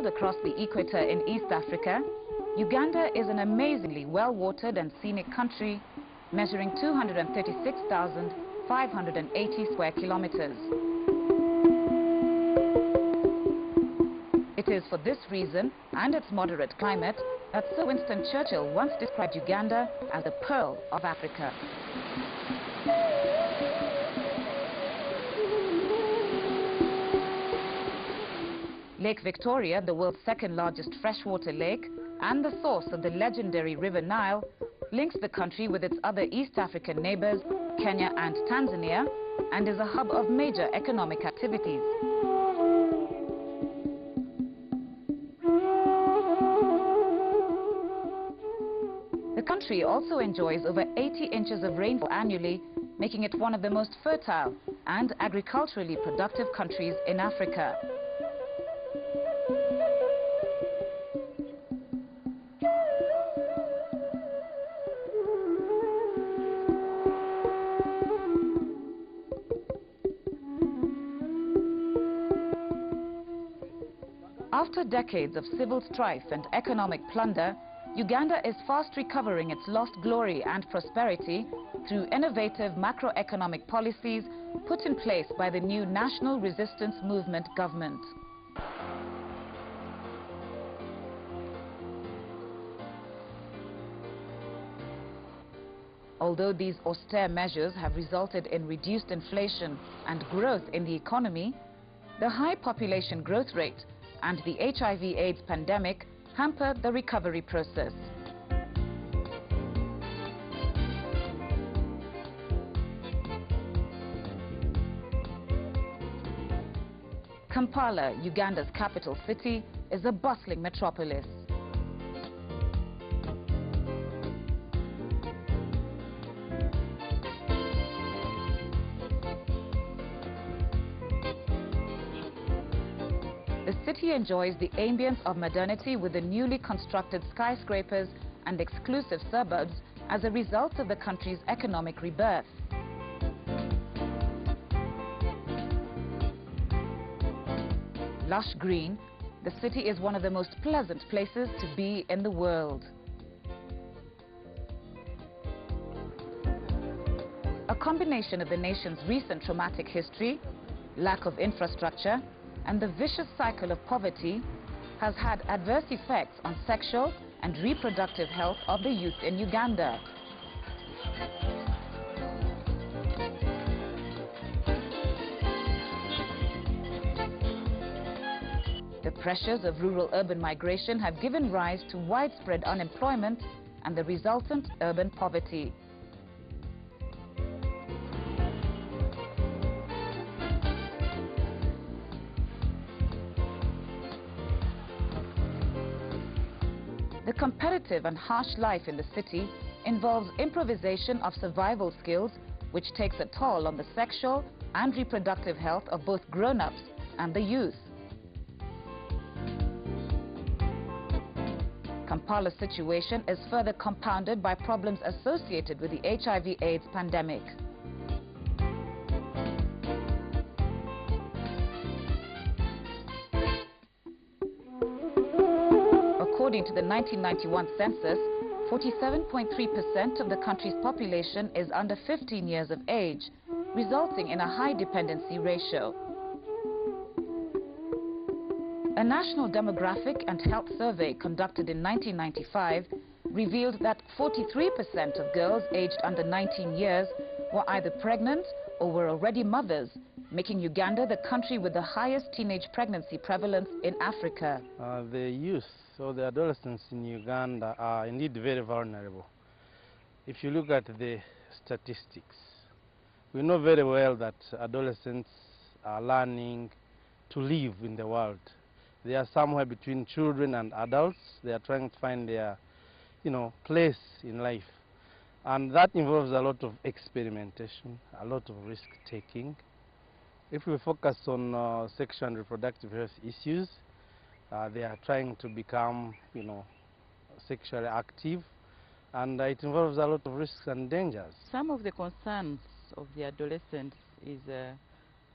Nestled across the equator in East Africa, Uganda is an amazingly well-watered and scenic country, measuring 236,580 square kilometers. It is for this reason and its moderate climate that Sir Winston Churchill once described Uganda as the pearl of Africa. Lake Victoria, the world's second largest freshwater lake and the source of the legendary River Nile, links the country with its other East African neighbors, Kenya and Tanzania, and is a hub of major economic activities. The country also enjoys over 80 inches of rainfall annually, making it one of the most fertile and agriculturally productive countries in Africa. After decades of civil strife and economic plunder, Uganda is fast recovering its lost glory and prosperity through innovative macroeconomic policies put in place by the new National Resistance Movement government. Although these austere measures have resulted in reduced inflation and growth in the economy, the high population growth rate and the HIV/AIDS pandemic hampered the recovery process. Kampala, Uganda's capital city, is a bustling metropolis. The city enjoys the ambience of modernity with the newly constructed skyscrapers and exclusive suburbs as a result of the country's economic rebirth. Lush green, the city is one of the most pleasant places to be in the world. A combination of the nation's recent traumatic history, lack of infrastructure, and the vicious cycle of poverty has had adverse effects on sexual and reproductive health of the youth in Uganda. The pressures of rural-urban migration have given rise to widespread unemployment and the resultant urban poverty. The competitive and harsh life in the city involves improvisation of survival skills, which takes a toll on the sexual and reproductive health of both grown-ups and the youth. Kampala's situation is further compounded by problems associated with the HIV/AIDS pandemic. According to the 1991 census, 47.3% of the country's population is under 15 years of age, resulting in a high dependency ratio. A national demographic and health survey conducted in 1995 revealed that 43% of girls aged under 19 years were either pregnant or were already mothers, making Uganda the country with the highest teenage pregnancy prevalence in Africa. The youth or the adolescents in Uganda are indeed very vulnerable. If you look at the statistics, we know very well that adolescents are learning to live in the world. They are somewhere between children and adults. They are trying to find their, place in life. And that involves a lot of experimentation, a lot of risk-taking. If we focus on sexual and reproductive health issues, they are trying to become, sexually active, and it involves a lot of risks and dangers. Some of the concerns of the adolescents is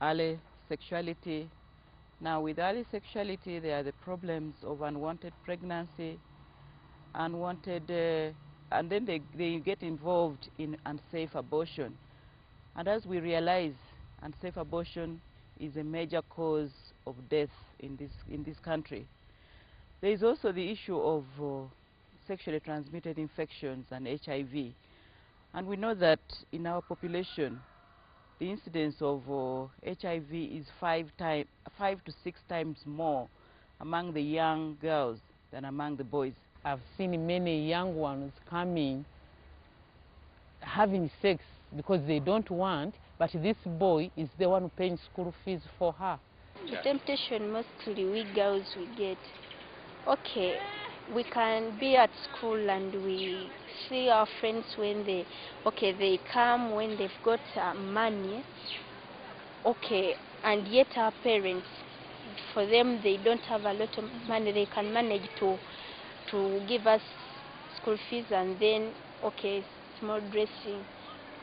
early sexuality, Now with early sexuality, there are the problems of unwanted pregnancy, unwanted, and then they get involved in unsafe abortion. And as we realize, unsafe abortion is a major cause of death in this country. There is also the issue of sexually transmitted infections and HIV. And we know that in our population, the incidence of HIV is 5 to 6 times more among the young girls than among the boys. I've seen many young ones coming, having sex because they don't want, but this boy is the one paying school fees for her. The temptation mostly we girls we get, okay, we can be at school and we see our friends when they come when they've got money, okay, and yet our parents, for them they don't have a lot of money, they can manage to give us school fees and then, okay, small dressing,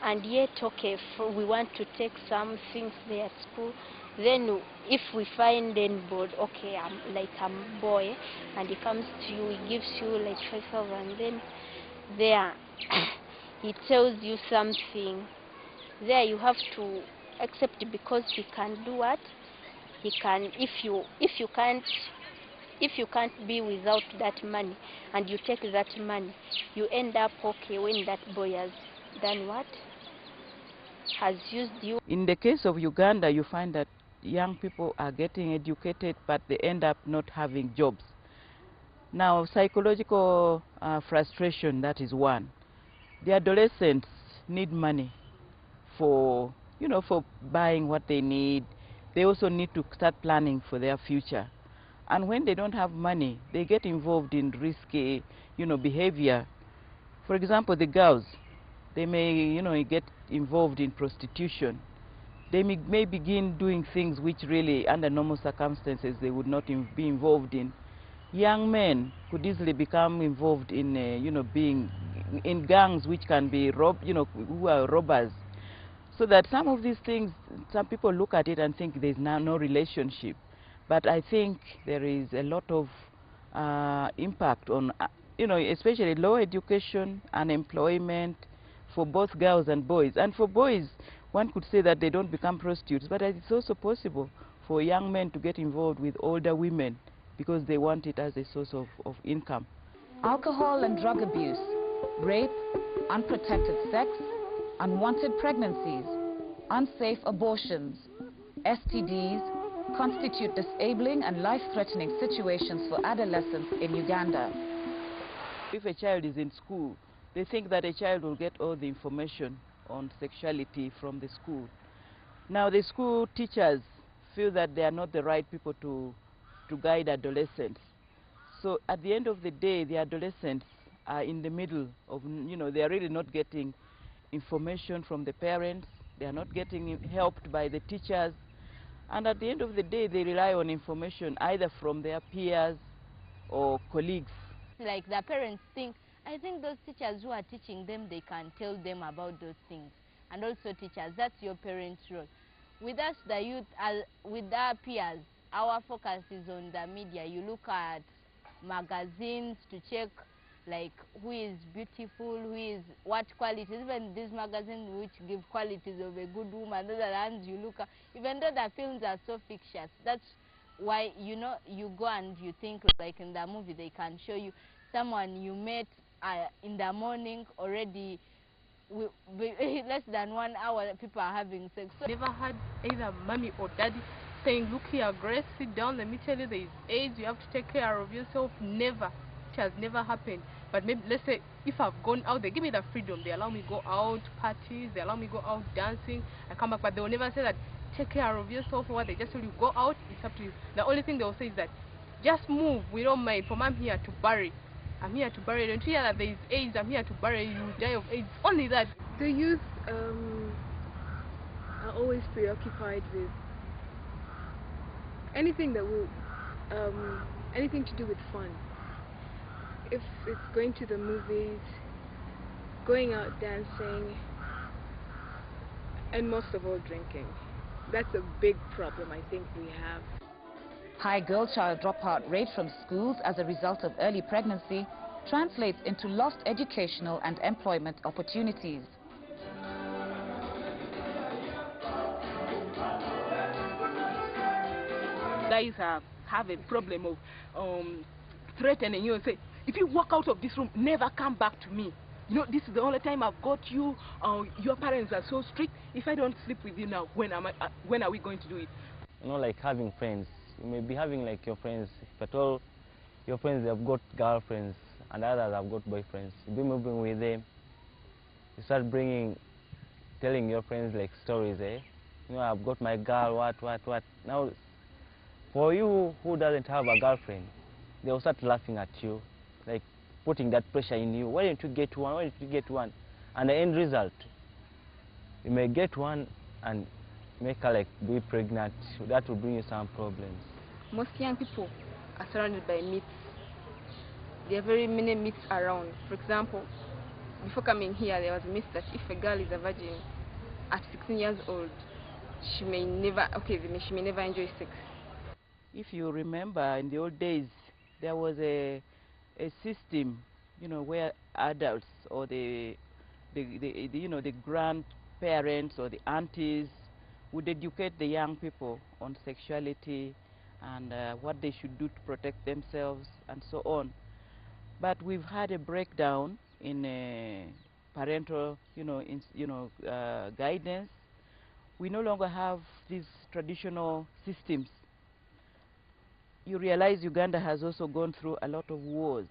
and yet, okay, we want to take some things there at school. Then if we find anybody, okay, like a boy, and he comes to you, he gives you like 5,000, then there he tells you something. There you have to accept it because he can do what he can. If you can't be without that money, and you take that money, you end up, okay, when that boy has done what? Has used you. In the case of Uganda, you find that young people are getting educated, but they end up not having jobs. Now, psychological frustration, that is one. The adolescents need money for, for buying what they need. They also need to start planning for their future. And when they don't have money, they get involved in risky, behavior. For example, the girls, they may, get involved in prostitution. They may begin doing things which really, under normal circumstances, they would not be involved in. Young men could easily become involved in, being in gangs which can be who are robbers. So that some of these things, some people look at it and think there's now no relationship. But I think there is a lot of impact on, especially low education, unemployment for both girls and boys. And for boys, one could say that they don't become prostitutes, but it's also possible for young men to get involved with older women because they want it as a source of income. Alcohol and drug abuse, rape, unprotected sex, unwanted pregnancies, unsafe abortions, STDs, constitute disabling and life-threatening situations for adolescents in Uganda. If a child is in school, they think that a child will get all the information on sexuality from the school. Now the school teachers feel that they are not the right people to guide adolescents. So at the end of the day, the adolescents are in the middle of, they are really not getting information from the parents, they are not getting helped by the teachers, and at the end of the day, they rely on information either from their peers or colleagues. Like the parents think, I think those teachers who are teaching them, they can tell them about those things. And also teachers, that's your parents' role. With us, the youth, with our peers, our focus is on the media. You look at magazines to check like who is beautiful, who is what qualities. Even these magazines which give qualities of a good woman, those are the ones you look at. Even though the films are so fictitious, that's why you go and you think like in the movie they can show you someone you met in the morning already. Less than 1 hour people are having sex. So never had either mommy or daddy saying, look here Grace, sit down, let me tell you there is AIDS, you have to take care of yourself. Never. It has never happened. But maybe let's say if I've gone out, they give me the freedom, they allow me to go out parties, they allow me to go out dancing, I come back, but they will never say that take care of yourself or what. They just tell you go out, it's up to you. The only thing they will say is that just move, we don't mind, for I'm here to bury. I'm here to bury. Don't you hear that there is AIDS? I'm here to bury you. Die of AIDS. Only that. The youth are always preoccupied with anything that will, anything to do with fun. If it's going to the movies, going out dancing, and most of all drinking. That's a big problem I think we have. High girl child dropout rate from schools as a result of early pregnancy translates into lost educational and employment opportunities. Guys have a problem of threatening you and say, if you walk out of this room, never come back to me. You know, this is the only time I've got you. Your parents are so strict. If I don't sleep with you now, when are we going to do it? You know, like having friends. You may be having like your friends, but all your friends have got girlfriends and others have got boyfriends. You be moving with them. You start telling your friends like stories, eh? You know, I've got my girl, what. Now, for you who doesn't have a girlfriend, they'll start laughing at you, like putting that pressure in you. Why don't you get one? Why don't you get one? And the end result, you may get one and make her like be pregnant. That will bring you some problems. Most young people are surrounded by myths. There are very many myths around. For example, before coming here, there was a myth that if a girl is a virgin at 16 years old, she may never enjoy sex. If you remember, in the old days, there was a system, you know, where adults or the grandparents or the aunties would educate the young people on sexuality and what they should do to protect themselves and so on. But we've had a breakdown in parental, guidance. We no longer have these traditional systems. You realize Uganda has also gone through a lot of wars,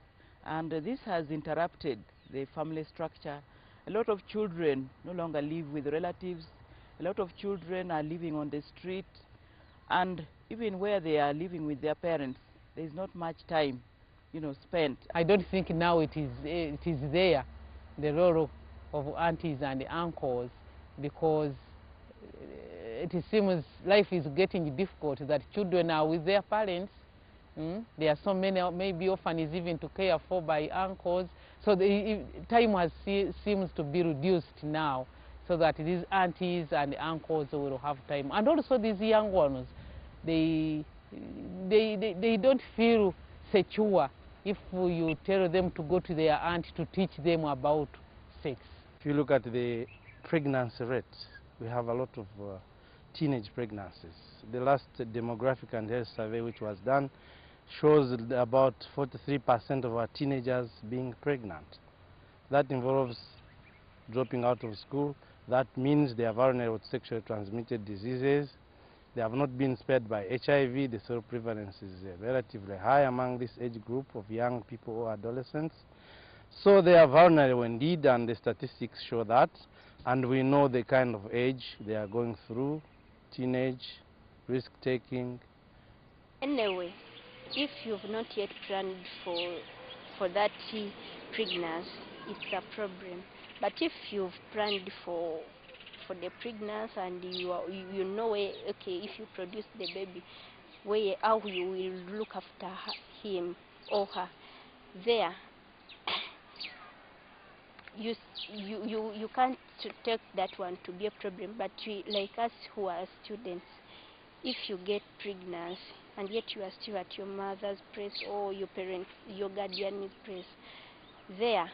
and this has interrupted the family structure. A lot of children no longer live with relatives. A lot of children are living on the street, and even where they are living with their parents, there is not much time, spent. I don't think now it is there, the role of aunties and uncles, because it seems life is getting difficult, that children are with their parents. There are so many, maybe orphans even to care for by uncles. So time seems to be reduced now, so that these aunties and uncles will have time. And also these young ones, they don't feel secure if you tell them to go to their aunt to teach them about sex. If you look at the pregnancy rate, we have a lot of teenage pregnancies. The last demographic and health survey which was done shows about 43% of our teenagers being pregnant. That involves dropping out of school. That means they are vulnerable to sexually transmitted diseases. They have not been spared by HIV. The sore prevalence is relatively high among this age group of young people or adolescents. So they are vulnerable indeed, and the statistics show that. And we know the kind of age they are going through, teenage, risk-taking. Anyway, if you've not yet planned for that pregnancy, it's a problem. But if you've planned for the pregnancy and you know, okay, if you produce the baby, how you will look after him or her, there you can't take that one to be a problem. But like us who are students, if you get pregnant and yet you are still at your mother's place or your guardian's place, there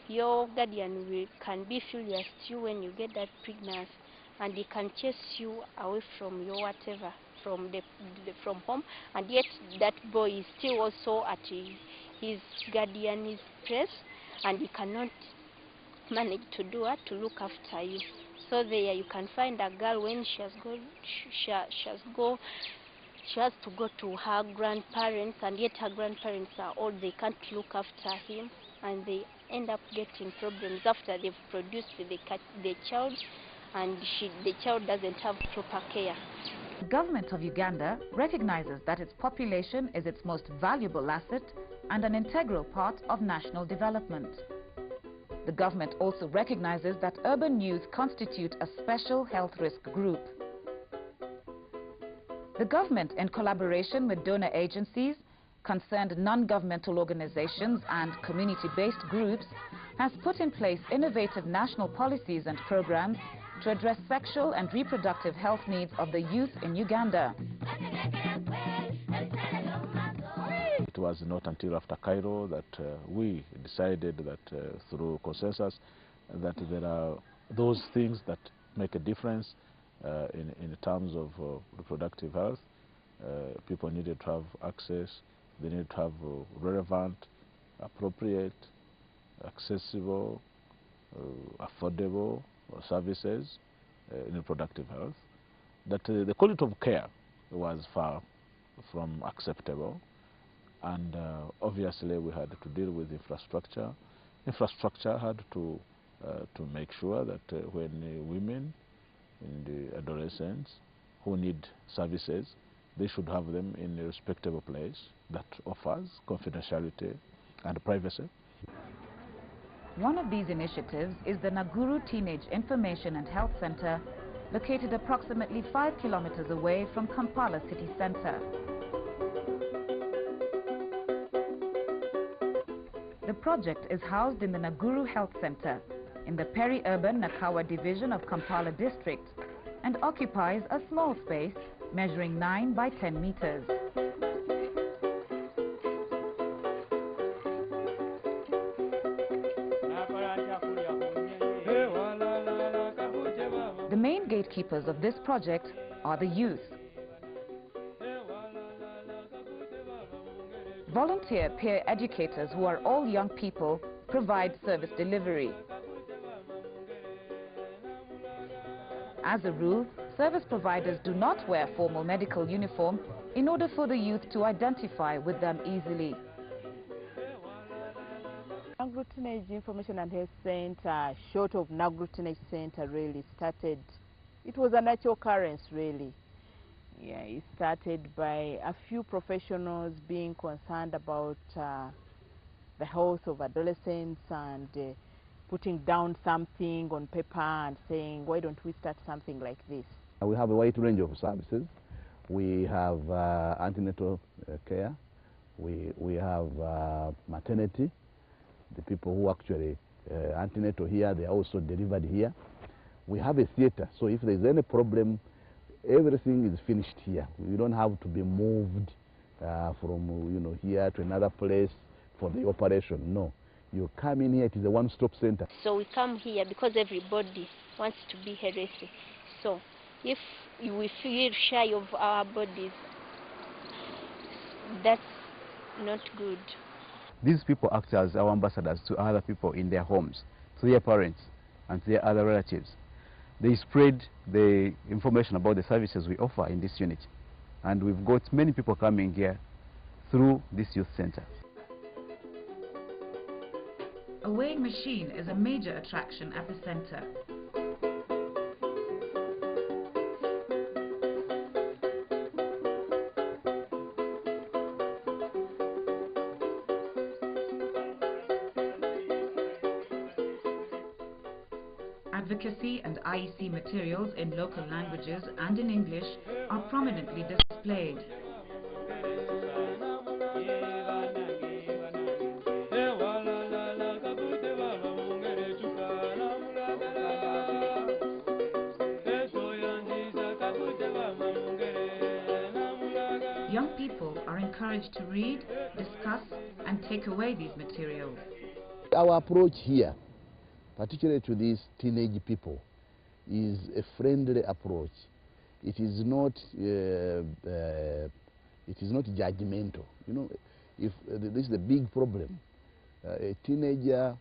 your guardian can be furious too when you get that pregnancy, and he can chase you away from your whatever, from home, and yet that boy is still also at his guardian's place, and he cannot manage to look after you. So there you can find a girl when she has to go to her grandparents, and yet her grandparents are old, they can't look after him, and they end up getting problems after they've produced the child, and the child doesn't have proper care. The government of Uganda recognizes that its population is its most valuable asset and an integral part of national development. The government also recognizes that urban youth constitute a special health risk group. The government, in collaboration with donor agencies, concerned non-governmental organizations and community-based groups, has put in place innovative national policies and programs to address sexual and reproductive health needs of the youth in Uganda. was not until after Cairo that we decided that through consensus that there are those things that make a difference in terms of reproductive health. People needed to have access, they needed to have relevant, appropriate, accessible, affordable services in reproductive health. That the quality of care was far from acceptable, and obviously we had to deal with infrastructure. Infrastructure had to make sure that when women and the adolescents who need services, they should have them in a respectable place that offers confidentiality and privacy. One of these initiatives is the Naguru Teenage Information and Health Centre, located approximately 5 kilometers away from Kampala city centre. The project is housed in the Naguru Health Centre in the peri-urban Nakawa division of Kampala district and occupies a small space measuring 9 by 10 meters. The main gatekeepers of this project are the youth. Volunteer peer educators, who are all young people, provide service delivery. As a rule, service providers do not wear formal medical uniform in order for the youth to identify with them easily. Naguru Teenage Information and Health Centre, short of Naguru Teenage Centre, really started, it was a natural occurrence really. Yeah, it started by a few professionals being concerned about the health of adolescents and putting down something on paper and saying, why don't we start something like this? We have a wide range of services. We have antenatal care. We have maternity. The people who actually antenatal here, they are also delivered here. We have a theater, so if there's any problem, everything is finished here. You don't have to be moved from here to another place for the operation. No, you come in here. It is a one-stop center. So we come here because everybody wants to be healthy. So if we feel shy of our bodies, that's not good. These people act as our ambassadors to other people in their homes, to their parents and to their other relatives. They spread the information about the services we offer in this unit. And we've got many people coming here through this youth center. A weighing machine is a major attraction at the center. Advocacy and IEC materials in local languages and in English are prominently displayed. Young people are encouraged to read, discuss and take away these materials. Our approach here, particularly to these teenage people, is a friendly approach. It is not judgmental. You know, if this is a big problem, a teenager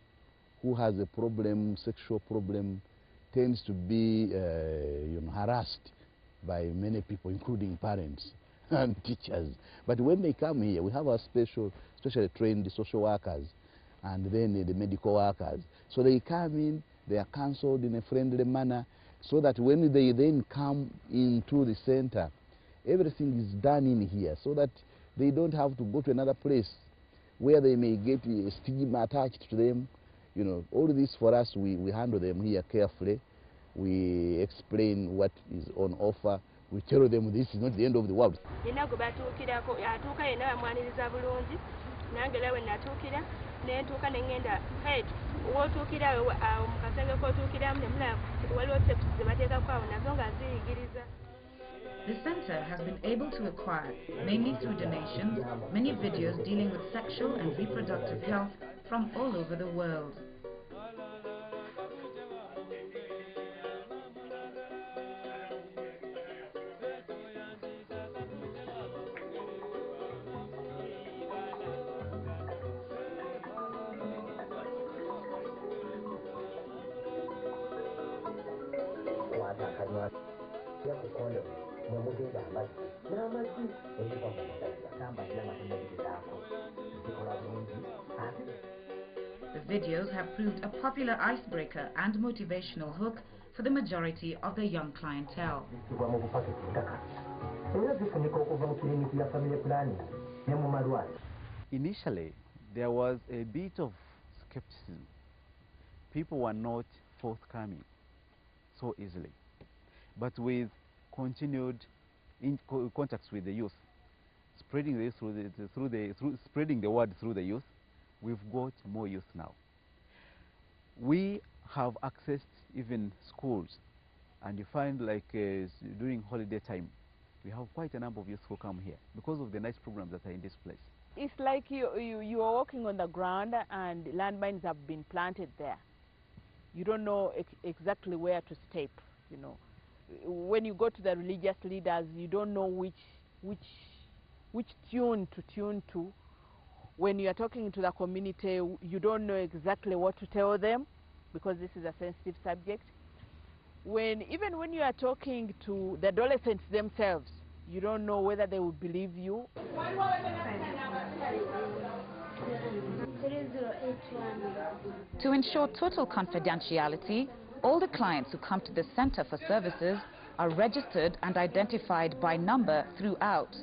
who has a problem, sexual problem, tends to be harassed by many people, including parents and teachers. But when they come here, we have our specially trained social workers and then the medical workers. So they come in, they are counseled in a friendly manner, so that when they then come into the center, everything is done in here, so that they don't have to go to another place where they may get a stigma attached to them. You know, all this for us, we handle them here carefully. We explain what is on offer. We tell them this is not the end of the world. The centre has been able to acquire, mainly through donations, many videos dealing with sexual and reproductive health from all over the world. The videos have proved a popular icebreaker and motivational hook for the majority of the young clientele. Initially, there was a bit of skepticism. People were not forthcoming so easily. But with continued contacts with the youth, spreading this spreading the word through the youth, we've got more youth now. We have accessed even schools, and you find like during holiday time, we have quite a number of youth who come here because of the nice programs that are in this place. It's like you are walking on the ground and landmines have been planted there. You don't know exactly where to step, you know. When you go to the religious leaders, you don't know which tune to tune to. When you are talking to the community, you don't know exactly what to tell them because this is a sensitive subject. Even when you are talking to the adolescents themselves, you don't know whether they will believe you. To ensure total confidentiality, all the clients who come to the Centre for Services are registered and identified by number throughout.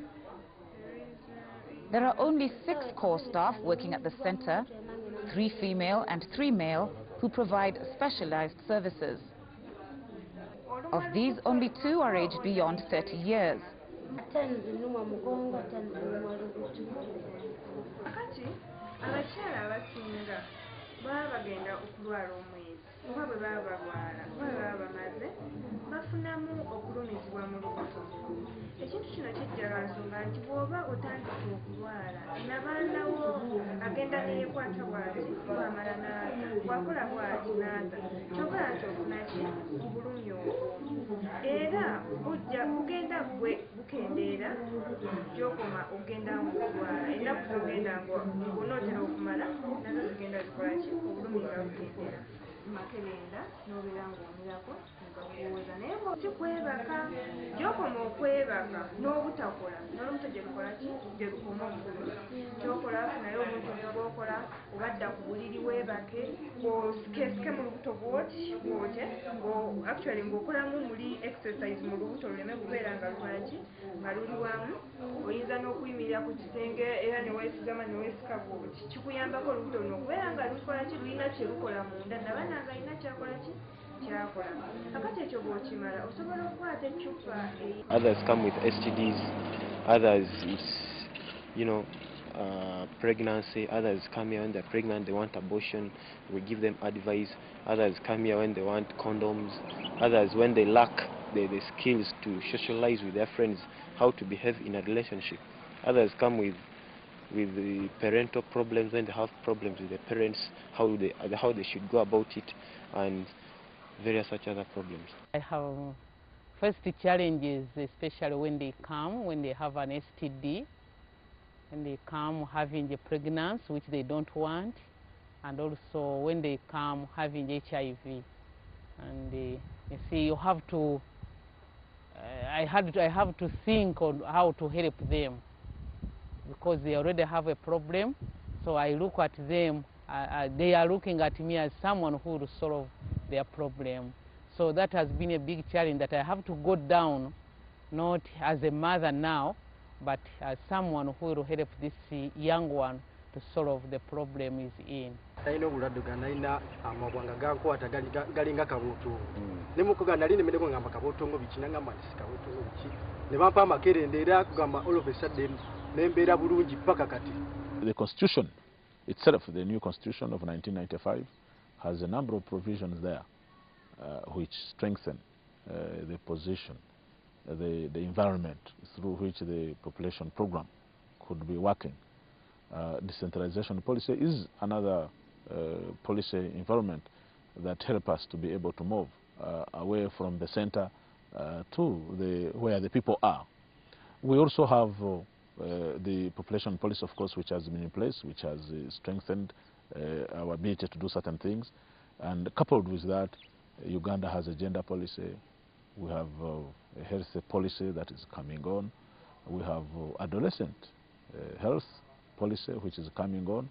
There are only 6 core staff working at the centre, 3 female and 3 male, who provide specialized services. Of these, only 2 are aged beyond 30 years. oba bwe baba balwala oba bwe baba bamaze bafunamu okulumizibwa mu lubuto. Ekintu kino kijja lwa nsonga nti bw'oba otandika okulwala nabaanawo agenda neyekwata bw'ati bw'amala n'aza bw'akola bw'ati n'aza kyokala nti ofuna ki obulumi obwo era bugenda gwe bukendeera gy'okoma ogenda okulwala ennaku z'ogenda ng'onootera okumala nazo zigenda zikola ki obulumi nga bukendeera makerenda n'obeera ng'omirako nga kuweza naye si kwebaka gy'okoma okwebaka n'obutakola n'olubuto gye lukola ki gye lukoma obulumi kyokola naye omuntu gw'okola obadda ku buliri weebake osikesike mu lubuto bw'oti actually ng'okolamu muli exercise mu lubuto luleme kubeera nga lukola ki nga luli wamu oyinza n'okuyimirira ku kisenge era neweesigama neweesika bw'oti kikuyambako olubuto luno okubeera nga lukola ki lulina kye lukola munda nabana nga alina kyakola ki kyakola kakati ekyo bw'okimala osobola okukwata eccupa. Others come with STDs, others it's pregnancy, others come here when they're pregnant, they want abortion, we give them advice. Others come here when they want condoms, others when they lack the skills to socialize with their friends, how to behave in a relationship. Others come with the parental problems, when they have problems with their parents, how they should go about it, and various such other problems. I have first challenges, especially when they come, when they have an STD, when they come having a pregnancy which they don't want, and also when they come having HIV. And you see, you have to, I have to think on how to help them because they already have a problem. So I look at them, they are looking at me as someone who will solve their problem. So that has been a big challenge that I have to go down, not as a mother now, but as someone who will help this young one to solve the problem he's in. The Constitution itself, the new Constitution of 1995, has a number of provisions there which strengthen the position the environment through which the population program could be working. Decentralization policy is another policy environment that help us to be able to move away from the center to where the people are. We also have the population policy, of course, which has been in place, which has strengthened our ability to do certain things. And coupled with that, Uganda has a gender policy. We have a health policy that is coming on. We have adolescent health policy, which is coming on,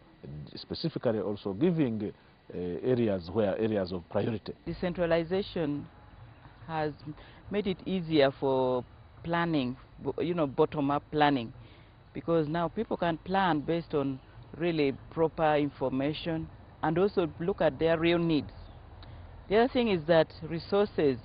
specifically also giving areas of priority. Decentralization has made it easier for planning, bottom-up planning, because now people can plan based on really proper information and also look at their real needs. The other thing is that resources,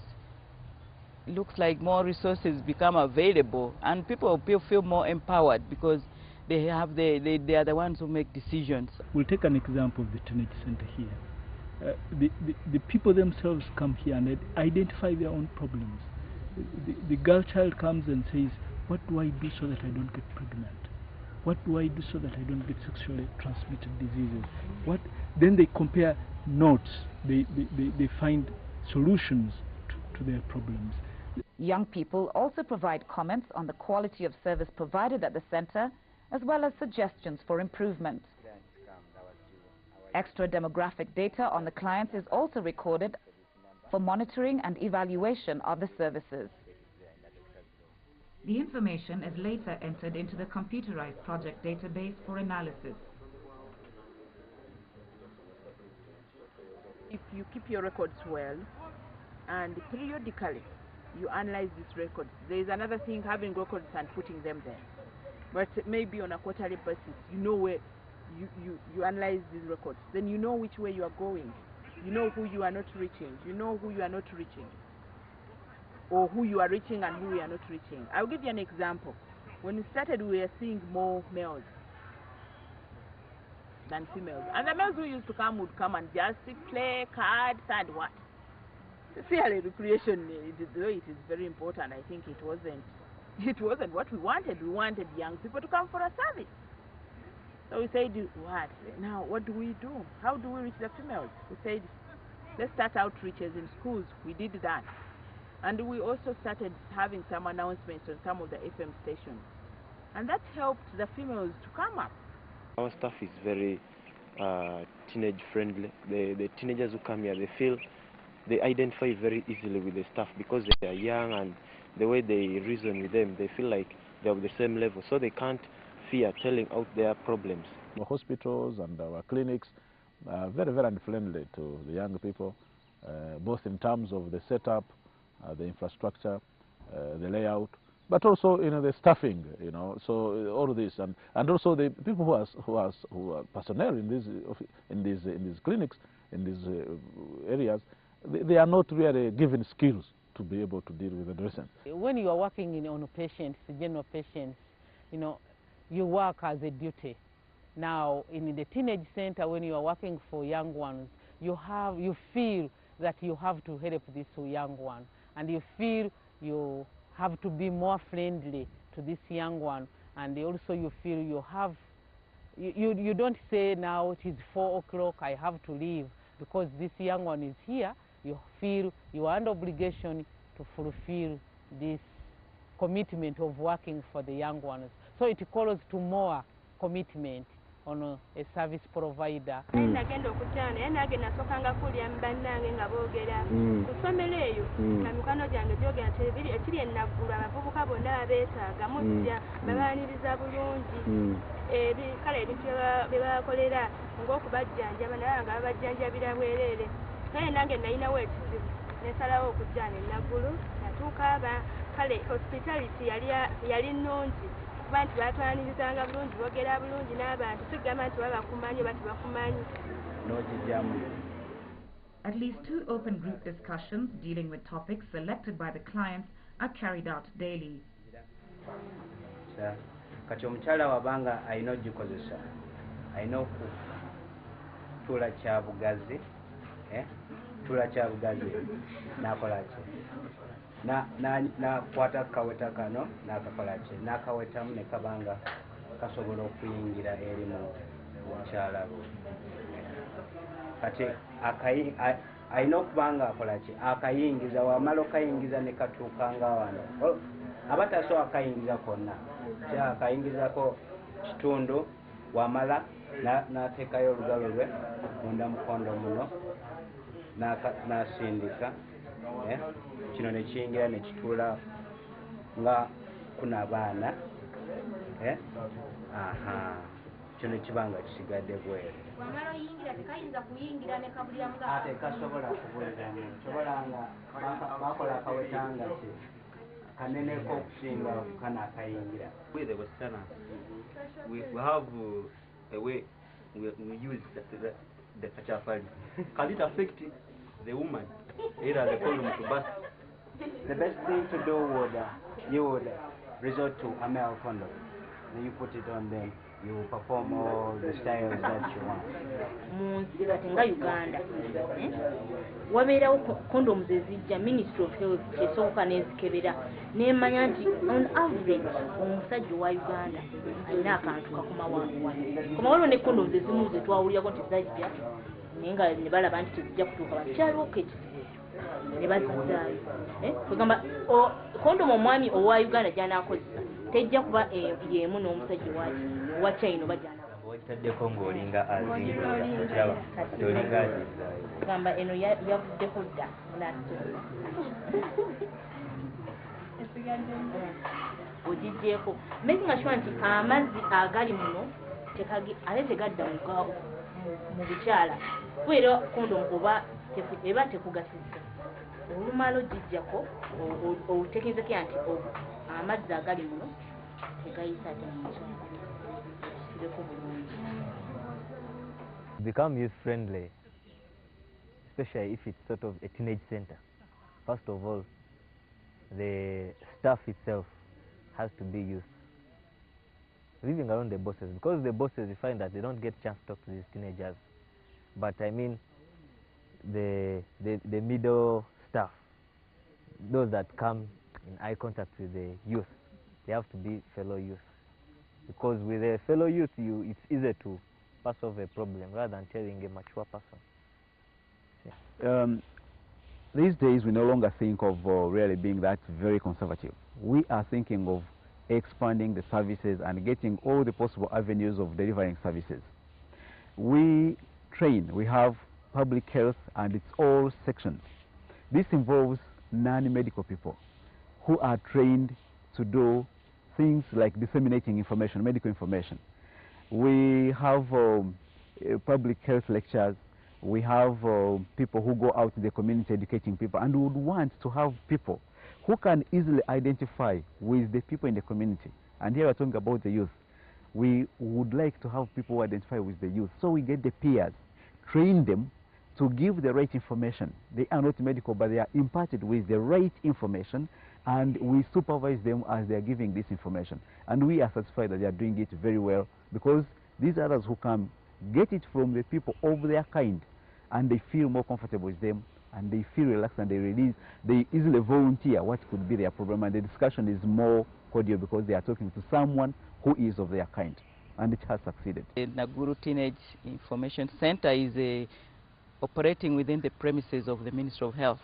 looks like more resources become available and people feel more empowered because they are the ones who make decisions. We'll take an example of the Teenage Centre here. The people themselves come here and identify their own problems. The girl child comes and says, what do I do so that I don't get pregnant? What do I do so that I don't get sexually transmitted diseases? Then they compare notes. They find solutions to their problems. Young people also provide comments on the quality of service provided at the centre, as well as suggestions for improvement. Extra demographic data on the clients is also recorded for monitoring and evaluation of the services. The information is later entered into the computerized project database for analysis. If you keep your records well and periodically you analyze these records, there is another thing, having records and putting them there. But maybe on a quarterly basis, you know where you analyze these records. Then you know which way you are going. You know who you are not reaching. You know who you are not reaching. Or who you are reaching and who you are not reaching. I'll give you an example. When we started, we were seeing more males than females. And the males who used to come would come and just play cards and what? Sincerely, recreation, though it is very important, I think it wasn't what we wanted. We wanted young people to come for a service. So we said, what? Now, what do we do? How do we reach the females? We said, let's start outreaches in schools. We did that. And we also started having some announcements on some of the FM stations. And that helped the females to come up. Our staff is very teenage friendly. The teenagers who come here, they identify very easily with the staff because they are young, and the way they reason with them, they feel like they're of the same level, so they can't fear telling out their problems. Our hospitals and our clinics are very, very friendly to the young people, both in terms of the setup, the infrastructure, the layout, but also the staffing, so all this, and also the people who are personnel in these clinics, in these areas, they are not really given skills to be able to deal with adolescents. When you are working on patients, general patients, you work as a duty. Now, in the teenage center, when you are working for young ones, you feel that you have to help this young one, and you feel you have to be more friendly to this young one, and also you feel you don't say, now it is 4 o'clock, I have to leave, because this young one is here. You feel you are under obligation to fulfill this commitment of working for the young ones. So it calls to more commitment on a service provider. Nagenda okujjana naye nange nasookanga kulya mu bannange nga boogera ku ssomero eyo nga mikwano gyange gyogera nti ekiri e Naguru abavubuka bonna babeetaaga mujja babaaniriza bulungi kale ebintu bye bakolera ng'okubajjanjaba naye nga babajjanjabira bwereere. Naye nange nalinawo ekizibu nesalawo okujjana e Naguru natuuka kale hospitality yali nnungi kuba nti batwanirizanga bulungi boogera bulungi n'abantu sigamba nti babakumanyi oba tibakumanyi. At least 2 open group discussions dealing with topics selected by the clients are carried out daily. Kati omukyala wabanga alina ogikozesa alina okutuula kyabugazi nakola ki n'akwata kaweta kano n'akakola ki n'akawetamu ne kabanga kasobola okuyingira eri mu mukyala we kati alina okuba nga akola ki akayingiza wamala okayingiza ne katuuka nga wano abatasobola akayingiza konna akayingizako kitundu wamala n'ateekayo olugalo lwe munda mukondo muno n'asindika kino ne kiyingira ne kituula nga kuna abaana kino kiba nga kisigadde bweru tekasobola kubuliramu sobola nga bakola akawetanga ki kaneneko okusinga kana akayingira. With the Westerners, we have a way we use the kachafali. Can it affect the woman? Either the condom to burst? The best thing to do would you would resort to a male condom. Then you put it on them. You perform all the styles that you want. Munsi batenga Uganda. Wabeerawo condoms ezijja Ministry of Health kyesooka n'ezikebera n'emanya nti on average omusajja wa Uganda alina akantu kakoma wangu koma waliwo ne condoms ezimu zetwawulirako nti zajja naye nga ne balaba nti tezijja kutuuka bakyaliwo Okecha ne bazizaayo kugamba kondom omwami owa Uganda gy'anaakozesa tejja kuba y'emu n'omusajja owa China oba wagitaddeko ng'olinga azingiraba olinga azizaayo gamba eno yavuddeko dda ogijjeeko making sure nti amazzi agali muno ate tegadda mu bukyala kubeera kondom oba eba tekugasizza olumala ogijjako otegeezeko nti amazzi agali muno tegayisa ate mu bukyala kisibeko bulungi. Become youth friendly, especially if it's sort of a teenage center. First of all, the staff itself has to be youth. Living around the bosses, because the bosses, you find that they don't get a chance to talk to these teenagers. But I mean, the middle staff, those that come in eye contact with the youth, they have to be fellow youth. Because with a fellow youth, it's easier to pass off a problem rather than telling a mature person. Yeah. These days, we no longer think of really being that very conservative. We are thinking of expanding the services and getting all the possible avenues of delivering services. We train, we have public health and its all sections. This involves non-medical people who are trained to do things like disseminating information, medical information. We have public health lectures. We have people who go out in the community educating people, and we would want to have people who can easily identify with the people in the community. And here we're talking about the youth. We would like to have people who identify with the youth. So we get the peers, train them to give the right information. They are not medical, but they are imparted with the right information, and we supervise them as they are giving this information. And we are satisfied that they are doing it very well, because these others who come get it from the people of their kind, and they feel more comfortable with them, and they feel relaxed, and they easily volunteer what could be their problem, and the discussion is more cordial because they are talking to someone who is of their kind, and it has succeeded. The Naguru Teenage Information Centre is operating within the premises of the Ministry of Health.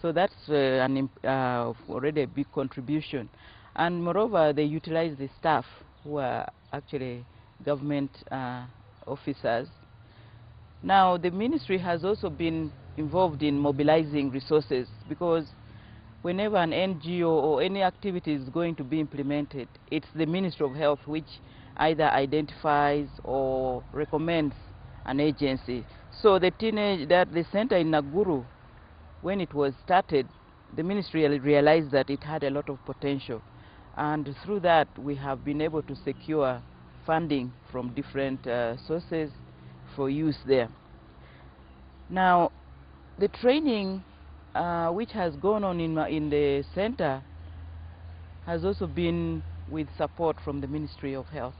So that's already a big contribution. And moreover, they utilize the staff who are actually government officers. Now, the ministry has also been involved in mobilizing resources, because whenever an NGO or any activity is going to be implemented, it's the Ministry of Health which either identifies or recommends an agency. So the center in Naguru, when it was started, the ministry realized that it had a lot of potential, and through that we have been able to secure funding from different sources for use there. Now, the training which has gone on in the center has also been with support from the Ministry of Health.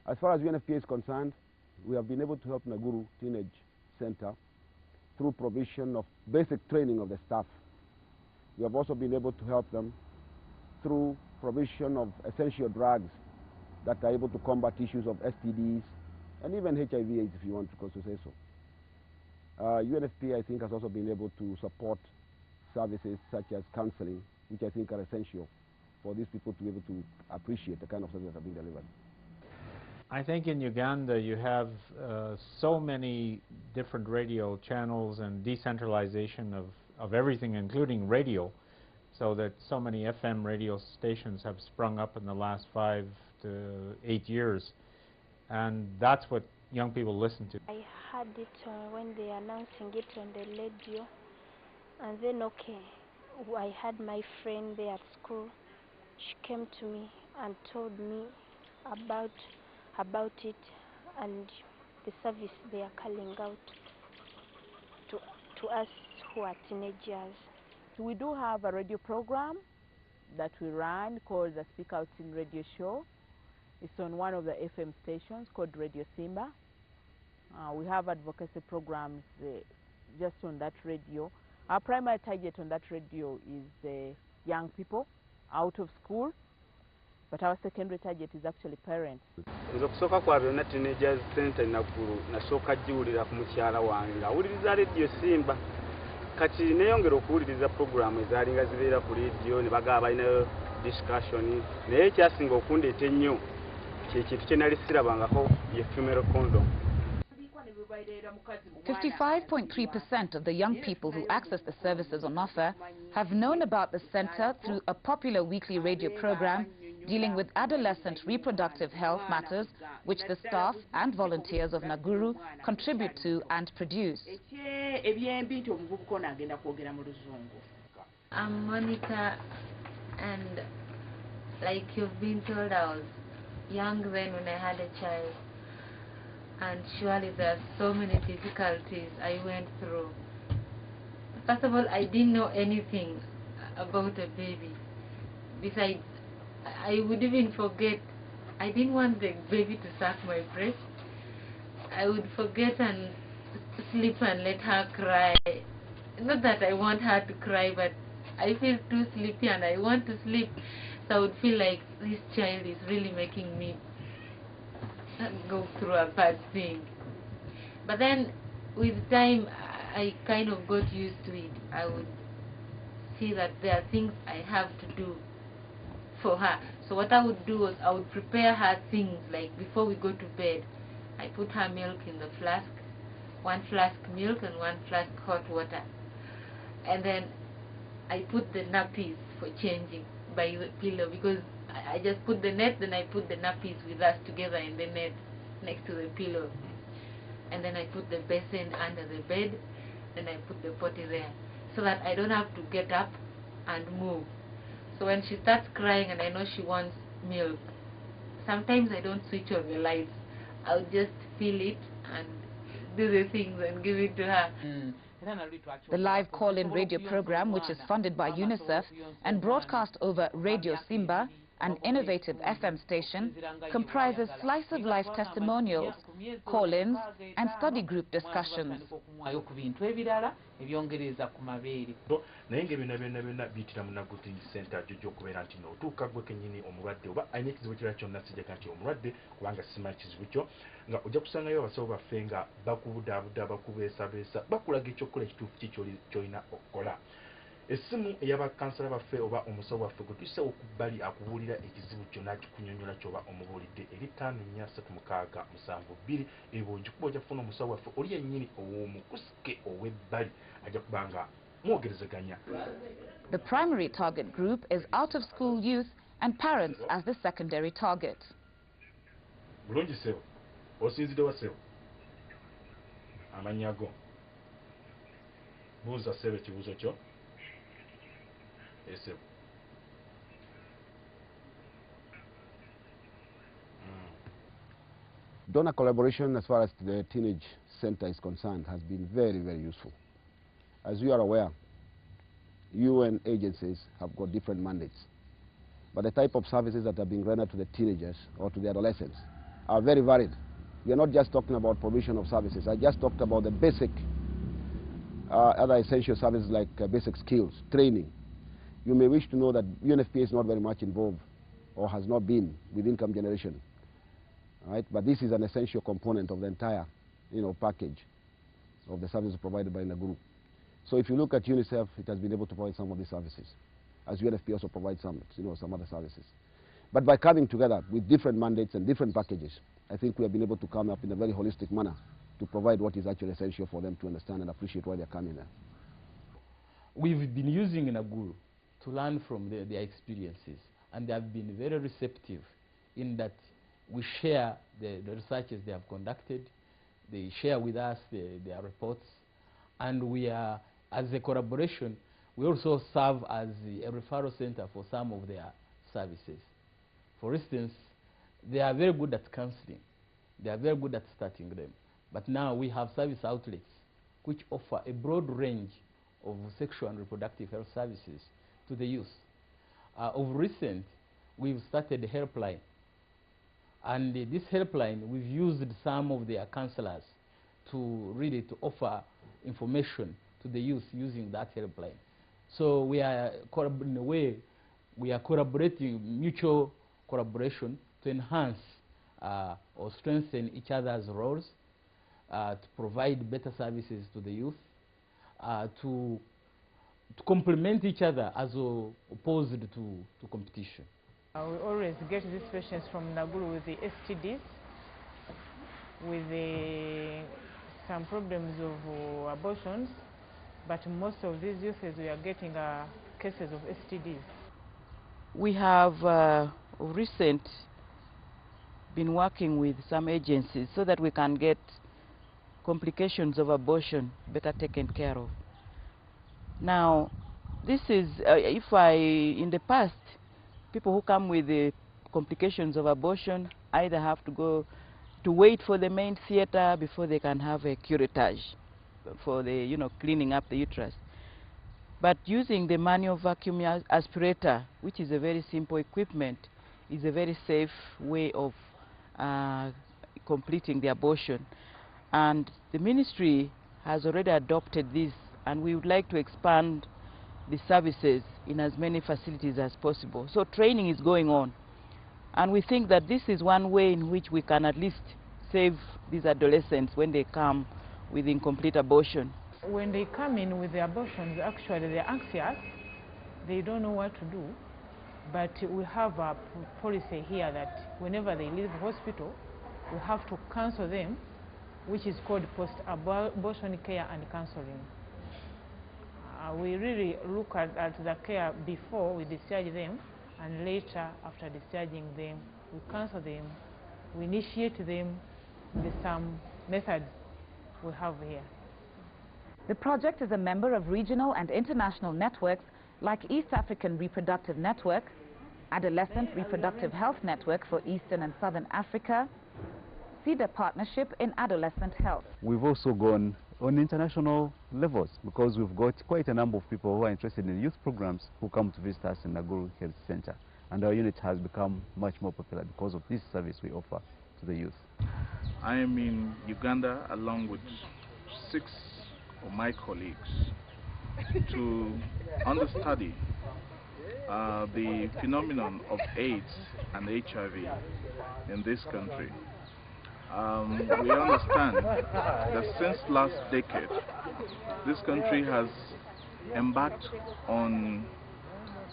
As far as UNFPA is concerned, we have been able to help Naguru Teenage Centre through provision of basic training of the staff. We have also been able to help them through provision of essential drugs that are able to combat issues of STDs and even HIV/AIDS, if you want to say so. UNFPA, I think, has also been able to support services such as counseling, which I think are essential for these people to be able to appreciate the kind of services that are being delivered. I think in Uganda you have so many different radio channels and decentralization of everything, including radio, so that so many FM radio stations have sprung up in the last 5 to 8 years, and that's what young people listen to. I heard it when they announcing it on the radio, and then I had my friend there at school. She came to me and told me about it and the service they are calling out to us who are teenagers. We do have a radio program that we run called the Speak Out in Radio Show. It's on one of the FM stations called Radio Simba. We have advocacy programs just on that radio. Our primary target on that radio is the young people out of school, but our secondary target is actually parents. Nzokusoka kwa byonna Teenage Centre Naguru nasooka jiwulira ku mukyala wange awuliriza Radio Simba kati neyongera okuwuliriza programu ezaalinga zibeera ku radio ne bagaba balina discussion naye ekyasinga okundeeta ennyo kyekintu kye nali sirabangako ye female condom. 55.3% of the young people who access the services on offer have known about the centre through a popular weekly radio program dealing with adolescent reproductive health matters, which the staff and volunteers of Naguru contribute to and produce. I'm Monica, and like you've been told, I was young then when I had a child, and surely there are so many difficulties I went through. First of all, I didn't know anything about a baby. Besides, I would even forget. I didn't want the baby to suck my breast. I would forget and sleep and let her cry. Not that I want her to cry, but I feel too sleepy and I want to sleep. So I would feel like this child is really making me go through a bad thing. But then with time, I kind of got used to it. I would see that there are things I have to do for her. So what I would do was I would prepare her things, like before we go to bed. I put her milk in the flask, 1 flask milk and 1 flask hot water. And then I put the nappies for changing by the pillow, because I just put the net, then I put the nappies with us together in the net next to the pillow. And then I put the basin under the bed, then I put the potty there, so that I don't have to get up and move. So when she starts crying and I know she wants milk, sometimes I don't switch on the lights. I'll just feel it and do the things and give it to her. The live call-in radio program, which is funded by UNICEF and broadcast over Radio Simba, an innovative FM station, comprises slice-of-life testimonials, call-ins and study group discussions. naye ng'ebyonna byonna biyitira mu Naguru Teenage Centre ajja okubeera nti n'otuuka gwe kennyini omulwadde oba alina ekizibu kirala kyonna sijjaka nti omulwadde kubanga simanyi kizibu kyo nga ojja kusangayo abasawo baffe nga bakubudaabuda bakubeesabeesa bakulaga ekyokukola ekituufu ki ky'olina okukola. Essimu ey'abakansala baffe oba omusawo waffe gwe tuyiseewo ku bbali akubuulira ekizibu kyonna akikunyonnyola ky'oba omubuulidde eri 543672 ebo ogikuba ojja kufuna omusawo waffe oli yennyini ow'omukusike ow'ebbali ajja kuba nga mwogerezeganya. The primary target group is out-of-school youth and parents as the secondary target. Bulungi ssebo, osinzidde wa ssebo? Amannya go. Buuza ssebo ekibuuzo kyo. Ssebo. Donor collaboration as far as the Teenage Centre is concerned has been very, very useful. As you are aware, UN agencies have got different mandates, but the type of services that are being rendered to the teenagers or to the adolescents are very varied. We are not just talking about provision of services. I just talked about the basic, other essential services like basic skills, training. You may wish to know that UNFPA is not very much involved or has not been with income generation, right? But this is an essential component of the entire, package of the services provided by Naguru. So if you look at UNICEF, it has been able to provide some of these services, as UNFPA also provides some other services. But by coming together with different mandates and different packages, I think we have been able to come up in a very holistic manner to provide what is actually essential for them to understand and appreciate why they're coming there. We've been using Naguru to learn from their experiences, and they have been very receptive in that we share the researches they have conducted, they share with us their reports, and we are, as a collaboration, we also serve as a referral center for some of their services. For instance, they are very good at counseling. They are very good at starting them. But now we have service outlets which offer a broad range of sexual and reproductive health services to the youth. Of recent, we've started a helpline. And this helpline, we've used some of their counselors to offer information to the youth using that helpline. So we are, in a way, we are collaborating, mutual collaboration to enhance or strengthen each other's roles, to provide better services to the youth, to complement each other as opposed to competition. We always get these patients from Naguru with the STDs, with some problems of abortions, but most of these youths we are getting are cases of STDs. We have recent been working with some agencies so that we can get complications of abortion better taken care of. Now, this is, in the past, people who come with the complications of abortion either have to go to wait for the main theater before they can have a curettage for the, cleaning up the uterus. But using the manual vacuum aspirator, which is a very simple equipment, is a very safe way of completing the abortion. And the ministry has already adopted this, and we would like to expand the services in as many facilities as possible. So training is going on. And we think that this is one way in which we can at least save these adolescents when they come with incomplete abortion. When they come in with the abortions, actually they're anxious, they don't know what to do. But we have a policy here that whenever they leave the hospital, we have to counsel them, which is called post-abortion care and counseling. We really look at the care before we discharge them, and later, after discharging them, we counsel them, we initiate them with some methods we have here. The project is a member of regional and international networks like East African Reproductive Network, Adolescent Reproductive Health Network for Eastern and Southern Africa, CEDA Partnership in Adolescent Health. We've also gone on international levels because we've got quite a number of people who are interested in youth programs who come to visit us in Naguru Health Centre. And our unit has become much more popular because of this service we offer to the youth. I am in Uganda along with 6 of my colleagues to understudy the phenomenon of AIDS and HIV in this country. We understand that since last decade, this country has embarked on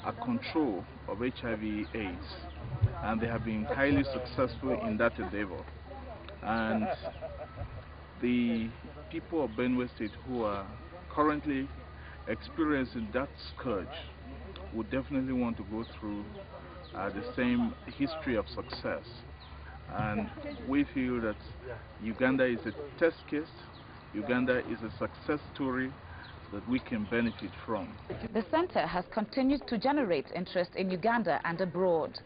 a control of HIV/AIDS, and they have been highly successful in that endeavor. And the people of Benue State who are currently experiencing that scourge would definitely want to go through the same history of success. And we feel that Uganda is a test case, Uganda is a success story that we can benefit from. The center has continued to generate interest in Uganda and abroad.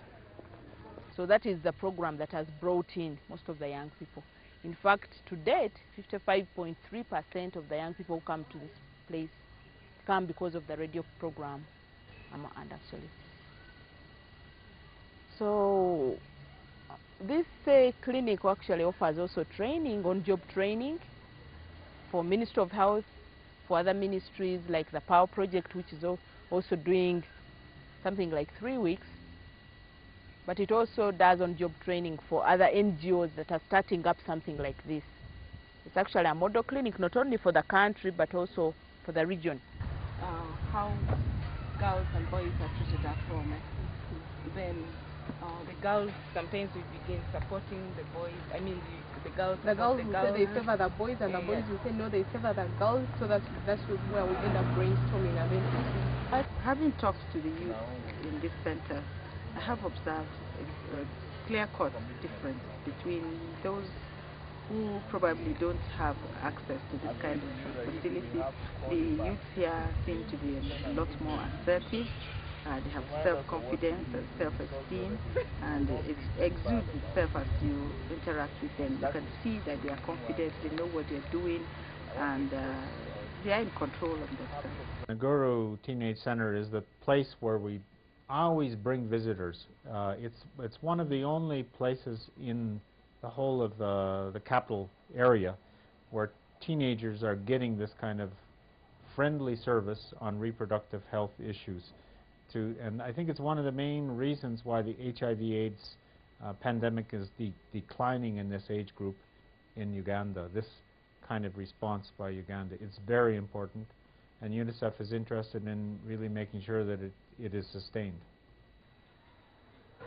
So that is the program that has brought in most of the young people. In fact, to date, 55.3% of the young people who come to this place come because of the radio program, and actually. So this clinic actually offers also training, on-job training for Ministry of Health, for other ministries like the Power Project, which is also doing something like 3 weeks. But it also does on-job training for other NGOs that are starting up something like this. It's actually a model clinic, not only for the country, but also for the region. How girls and boys are treated at home. Then the girls, sometimes we begin supporting the boys. I mean, the girls. The girls will say they favor the boys, and the boys will say no, they favor the girls. So that's where we end up brainstorming. And then, having talked to the youth in this center, I have observed a clear-cut difference between those who probably don't have access to this kind of facility. The youth here seem to be a lot more assertive. They have self-confidence and self-esteem, and it exudes itself as you interact with them. You can see that they are confident, they know what they're doing, and they are in control of themselves. Naguru Teenage Centre is the place where we always bring visitors. It's one of the only places in the whole of the capital area where teenagers are getting this kind of friendly service on reproductive health issues. And I think it's one of the main reasons why the HIV/AIDS pandemic is declining in this age group in Uganda. This kind of response by Uganda is very important, and UNICEF is interested in really making sure that it is sustained.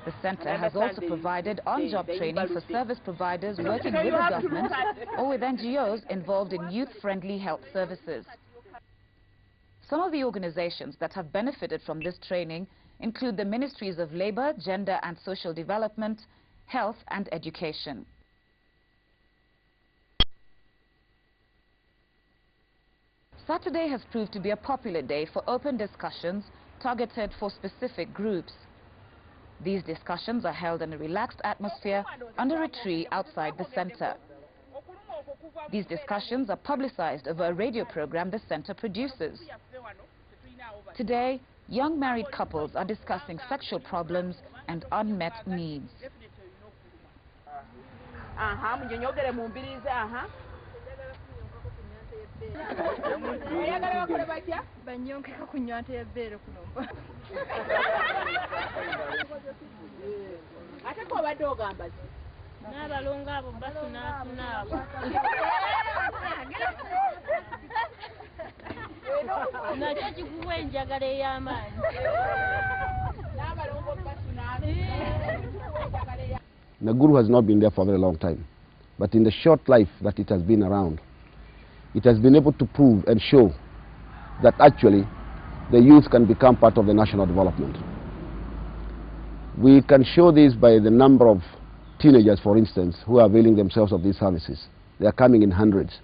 The centre has also provided on-job training for service providers working with the government or with NGOs involved in youth-friendly health services. Some of the organizations that have benefited from this training include the Ministries of Labour, Gender and Social Development, Health and Education. Saturday has proved to be a popular day for open discussions targeted for specific groups. These discussions are held in a relaxed atmosphere under a tree outside the centre. These discussions are publicized over a radio program the centre produces. Today, young married couples are discussing sexual problems and unmet needs. Naguru has not been there for a very long time, but in the short life that it has been around, it has been able to prove and show that actually the youth can become part of the national development. We can show this by the number of teenagers, for instance, who are availing themselves of these services. They are coming in hundreds.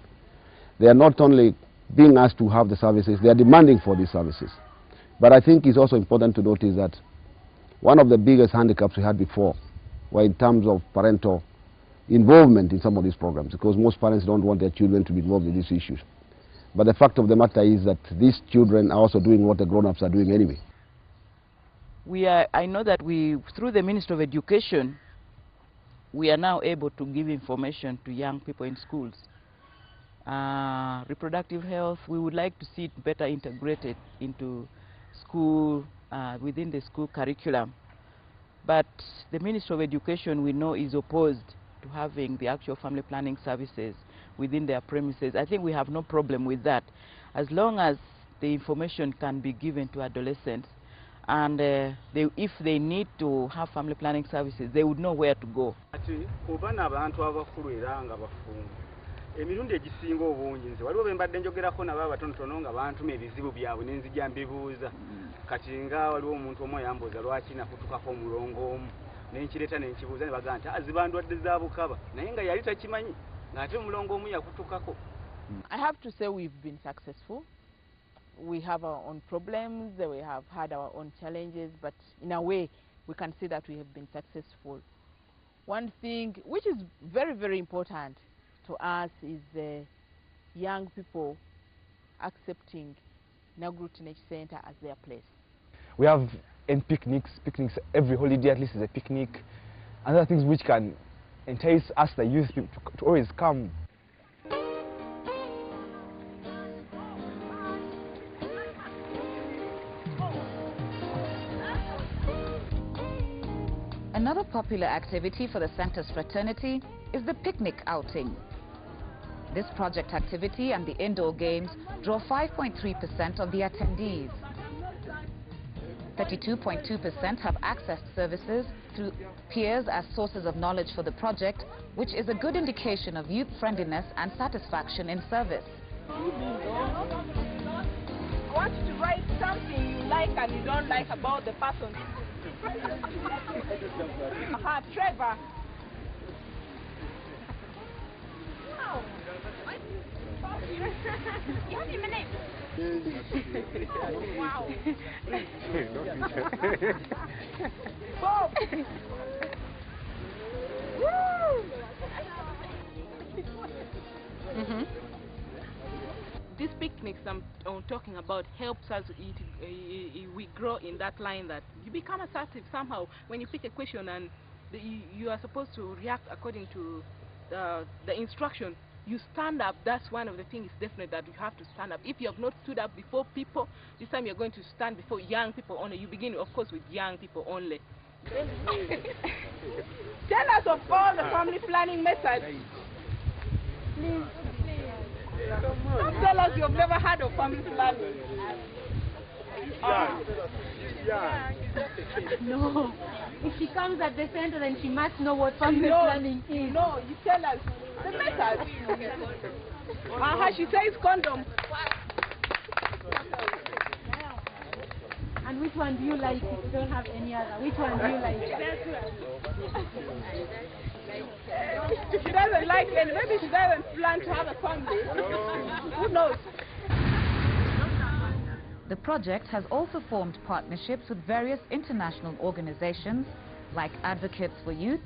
They are not only being asked to have the services, they are demanding for these services. But I think it's also important to notice that one of the biggest handicaps we had before were in terms of parental involvement in some of these programs, because most parents don't want their children to be involved in these issues. But the fact of the matter is that these children are also doing what the grown-ups are doing anyway. I know that through the Ministry of Education, we are now able to give information to young people in schools. Reproductive health, we would like to see it better integrated into school, within the school curriculum. But the Ministry of Education, we know, is opposed to having the actual family planning services within their premises. I think we have no problem with that, as long as the information can be given to adolescents, and if they need to have family planning services, they would know where to go. Emirundi egisinga obungi nze waliwo bembadde njogerako nabo abatonotono nga bantuma ebizibu byabwe nenzija mbibuuza kati nga waliwo omuntu omu yambuuza lwaki nakutukako omulongo omu nenkireeta nenkibuuza ne bagamba nti aziba ndwadde za bukaba naye nga yali takimanyi ng'ate omulongo omu yakutukako. I have to say we've been successful. We have our own problems, we have had our own challenges, but in a way we can say that we have been successful. One thing which is very, very important to us is the young people accepting Naguru Teenage Centre as their place. We have picnics every holiday, at least is a picnic, and other things which can entice us, the youth, to always come. Another popular activity for the center's fraternity is the picnic outing. This project activity and the indoor games draw 5.3% of the attendees. 32.2% have accessed services through peers as sources of knowledge for the project, which is a good indication of youth friendliness and satisfaction in service. I want you to write something you like and you don't like about the person. Trevor. Wow. You have my name. Wow. Bob. These picnics I'm talking about helps us, we grow in that line that you become assertive somehow. When you pick a question and you are supposed to react according to the instruction, you stand up. That's one of the things definite, that you have to stand up. If you have not stood up before people, this time you're going to stand before young people only. You begin, of course, with young people only. Tell us of all the family planning methods. Please. Don't tell us you've never heard of family planning. No. If she comes at the center, then she must know what family planning is. No, you tell us the methods. She says condom. And which one do you like if you don't have any other? Which one do you like? She doesn't like it. Maybe she doesn't plan to have a family. Who knows? The project has also formed partnerships with various international organizations like Advocates for Youth,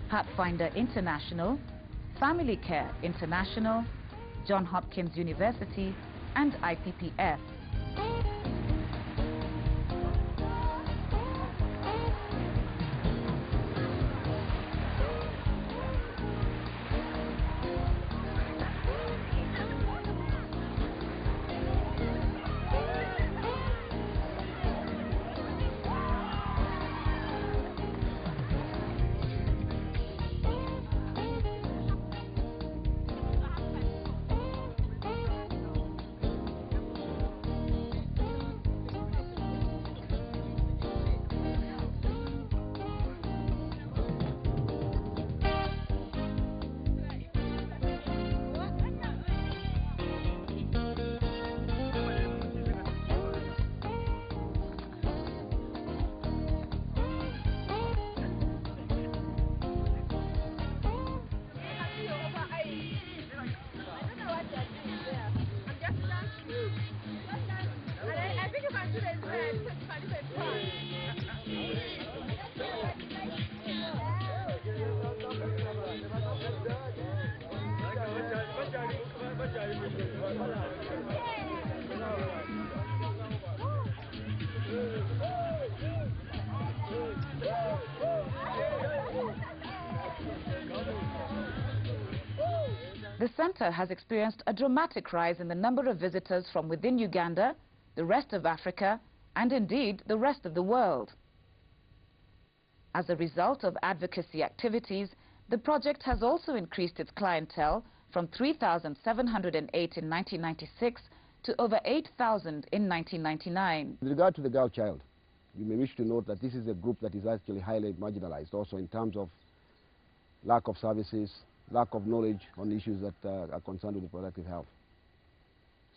Pathfinder International, Family Care International, Johns Hopkins University, and IPPF. The centre has experienced a dramatic rise in the number of visitors from within Uganda, the rest of Africa, and indeed the rest of the world. As a result of advocacy activities, the project has also increased its clientele from 3,708 in 1996 to over 8,000 in 1999. With regard to the girl child, you may wish to note that this is a group that is actually highly marginalized also in terms of lack of services, lack of knowledge on issues that are concerned with reproductive health.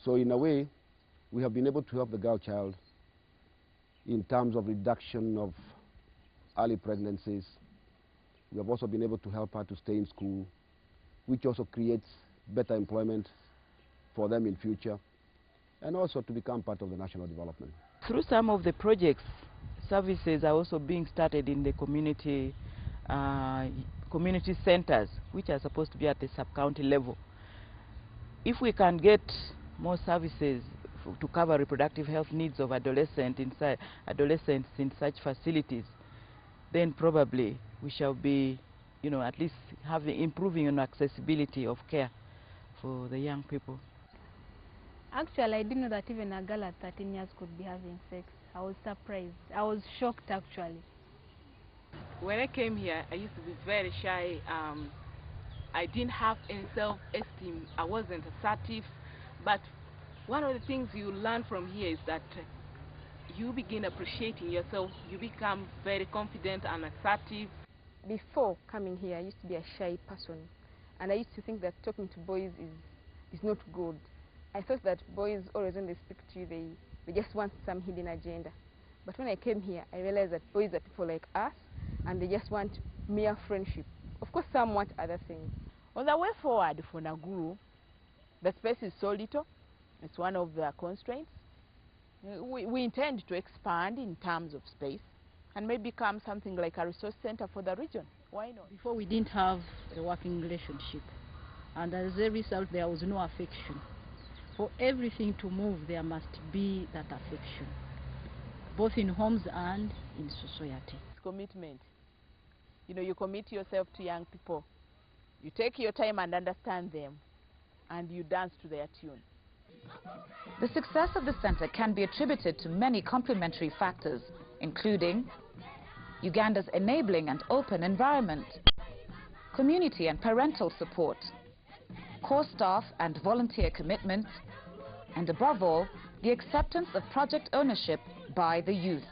So in a way, we have been able to help the girl child in terms of reduction of early pregnancies. We have also been able to help her to stay in school, which also creates better employment for them in future, and also to become part of the national development. Through some of the projects, services are also being started in the community centers, which are supposed to be at the sub-county level. If we can get more services to cover reproductive health needs of adolescents in such facilities, then probably we shall be, at least improving on accessibility of care for the young people. Actually, I didn't know that even a girl at 13 years could be having sex. I was surprised. I was shocked, actually. When I came here, I used to be very shy. I didn't have any self-esteem. I wasn't assertive. But one of the things you learn from here is that you begin appreciating yourself. You become very confident and assertive. Before coming here, I used to be a shy person. And I used to think that talking to boys is not good. I thought that boys, always when they speak to you, they just want some hidden agenda. But when I came here, I realized that boys are people like us, and they just want mere friendship. Of course, some want other things. On the way forward for Naguru, the space is so little. It's one of the constraints. We intend to expand in terms of space and maybe become something like a resource center for the region. Why not? Before we didn't have a working relationship, and as a result there was no affection. For everything to move, there must be that affection, both in homes and in society. It's commitment. You know, you commit yourself to young people. You take your time and understand them, and you dance to their tune. The success of the center can be attributed to many complementary factors, including Uganda's enabling and open environment, community and parental support, core staff and volunteer commitment, and above all, the acceptance of project ownership by the youth.